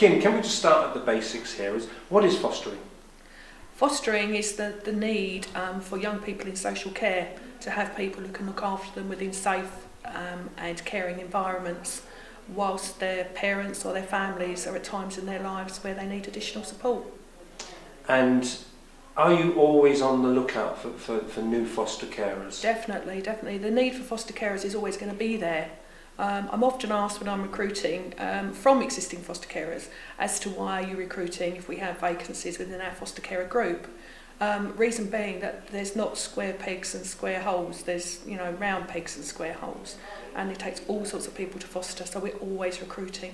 Kim, can we just start at the basics here? What is fostering? Fostering is the need for young people in social care to have people who can look after them within safe and caring environments, whilst their parents or their families are at times in their lives where they need additional support. And are you always on the lookout for new foster carers? Definitely. The need for foster carers is always going to be there. I'm often asked when I'm recruiting from existing foster carers as to why you're recruiting if we have vacancies within our foster carer group. Reason being that there's not square pegs and square holes, there's round pegs and square holes, and it takes all sorts of people to foster, so we're always recruiting.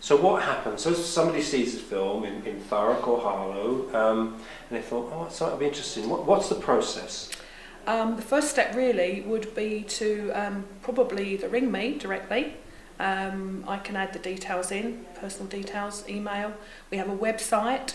So what happens? So somebody sees this film in Thurrock or Harlow and they thought, that'll be interesting. What's the process? The first step really would be to probably either ring me directly. I can add the details in, personal details, email. We have a website,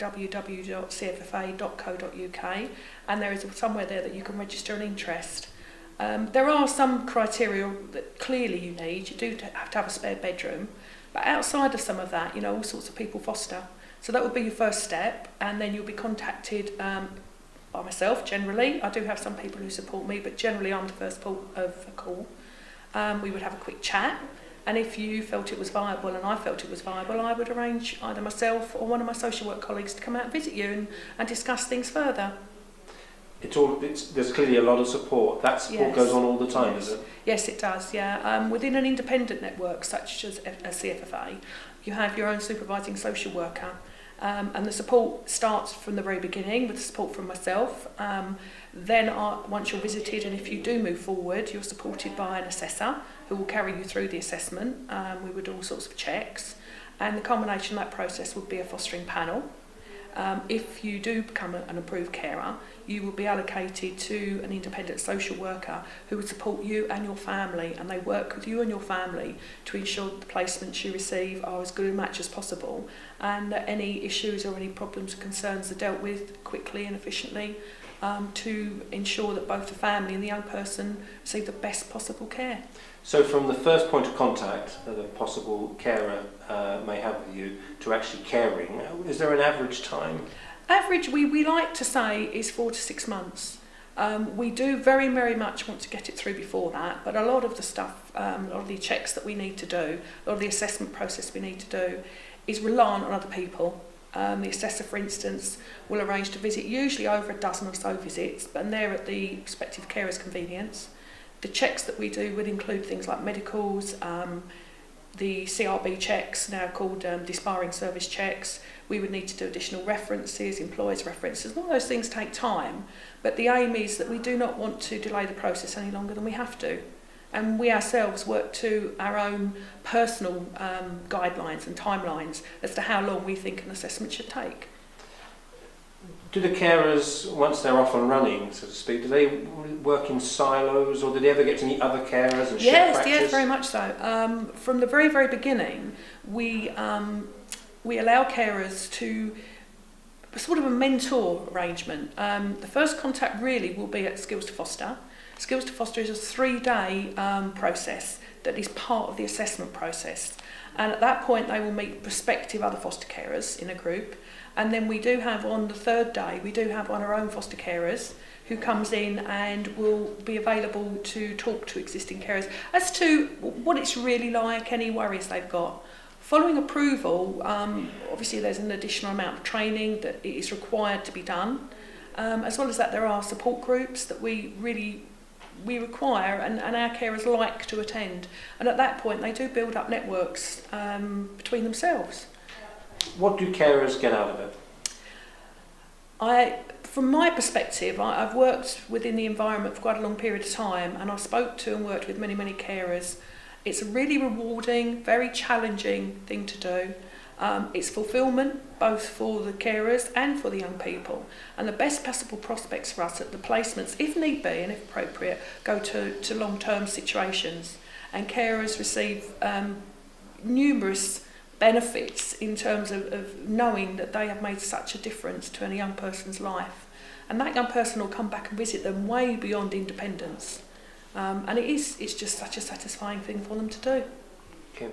www.cffa.co.uk, and there is somewhere there that you can register an interest. There are some criteria that clearly you need. You do have to have a spare bedroom, but outside of some of that, all sorts of people foster. So that would be your first step, and then you'll be contacted by myself generally. I do have some people who support me, but generally I'm the first port of a call. We would have a quick chat, and if you felt it was viable and I felt it was viable, I would arrange either myself or one of my social work colleagues to come out and visit you and discuss things further. There's clearly a lot of support. That support goes on all the time, yes. Does it? Yes, it does, yeah. Within an independent network such as a CFFA, you have your own supervising social worker. And the support starts from the very beginning with support from myself. Then once you're visited, and if you do move forward, you're supported by an assessor who will carry you through the assessment. We would do all sorts of checks, and the culmination of that process would be a fostering panel. If you do become an approved carer, you will be allocated to an independent social worker who would support you and your family, and they work with you and your family to ensure that the placements you receive are as good a match as possible, and that any issues or any problems or concerns are dealt with quickly and efficiently to ensure that both the family and the young person receive the best possible care. So from the first point of contact that a possible carer may have with you to actually caring, is there an average time? Average, we like to say, is 4 to 6 months. We do very, very much want to get it through before that, but a lot of the stuff, a lot of the checks that we need to do, a lot of the assessment process we need to do is reliant on other people. The assessor, for instance, will arrange to visit usually over a dozen or so visits, and they're at the respective carer's convenience. The checks that we do would include things like medicals, the CRB checks, now called disbarring service checks. We would need to do additional references, employers' references. All those things take time, but the aim is that we do not want to delay the process any longer than we have to. And we ourselves work to our own personal guidelines and timelines as to how long we think an assessment should take. Do the carers, once they're off and running, so to speak, do they work in silos, or do they ever get to meet other carers and share practice? Yes, very much so. From the very, very beginning, we allow carers to sort of a mentor arrangement. The first contact really will be at Skills to Foster. Skills to Foster is a 3-day process that is part of the assessment process. And at that point, they will meet prospective other foster carers in a group. And then we do have, on the 3rd day, we do have one of our own foster carers who comes in and will be available to talk to existing carers as to what it's really like, any worries they've got. Following approval, obviously there's an additional amount of training that is required to be done. As well as that, there are support groups that we require and our carers like to attend. And at that point, they do build up networks between themselves. What do carers get out of it? From my perspective, I've worked within the environment for quite a long period of time, and I've spoke to and worked with many, many carers. It's a really rewarding, very challenging thing to do. It's fulfilment both for the carers and for the young people, and the best possible prospects for us at the placements, if need be and if appropriate, go to long-term situations, and carers receive numerous benefits in terms of knowing that they have made such a difference to a young person's life, and that young person will come back and visit them way beyond independence, and it's just such a satisfying thing for them to do. Kim.